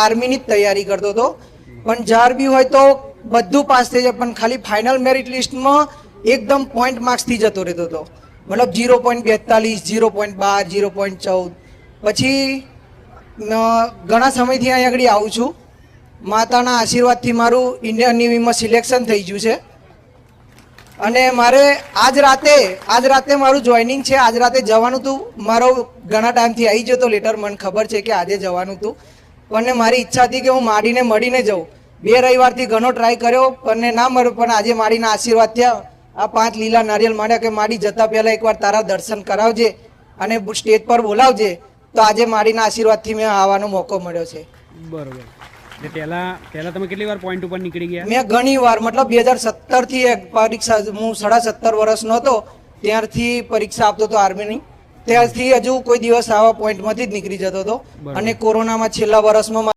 આર્મીની જ તૈયારી કરતો હતો, પણ જ્યાર બી હોય તો બધું પાસ થઈ જાય, પણ ખાલી ફાઇનલ મેરિટ લિસ્ટમાં એકદમ પોઈન્ટ માર્ક્સથી જતો રહેતો હતો, મતલબ 0.42, 0.12, 0.14. પછી ઘણા સમયથી અહીં આગળ આવું છું. માતાના આશીર્વાદથી મારું ઇન્ડિયન નેવીમાં સિલેક્શન થઈ ગયું છે અને મારે આજ રાતે મારું જોઈનિંગ છે. આજ રાતે જવાનું હતું, મારો ઘણા ટાઈમથી આવી જતો લેટર, મને ખબર છે કે આજે જવાનું હતું, પણ મારી ઈચ્છા હતી કે હું માડીને મળીને જાઉં. 2 રવિવારથી ઘણો ટ્રાય કર્યો પણ ના મળ્યો, પણ આજે માડીના આશીર્વાદ થયા. આ 5 લીલા નારિયેલ માંડ્યા કે માડી જતા પહેલાં એકવાર તારા દર્શન કરાવજે અને સ્ટેજ પર બોલાવજે. તો આજે માડીના આશીર્વાદથી મેં આવવાનો મોકો મળ્યો છે. બરોબર. પહેલા તમે કેટલી વાર પોઈન્ટ ઉપર નીકળી ગયા? મેં ઘણી વાર, મતલબ 2017થી પરીક્ષા, હું 17.5 વર્ષનો હતો ત્યારથી પરીક્ષા આપતો હતો આર્મીની. ત્યારથી હજુ કોઈ દિવસ આવા પોઈન્ટમાંથી જ નીકળી જતો હતો અને કોરોનામાં છેલ્લા વર્ષમાં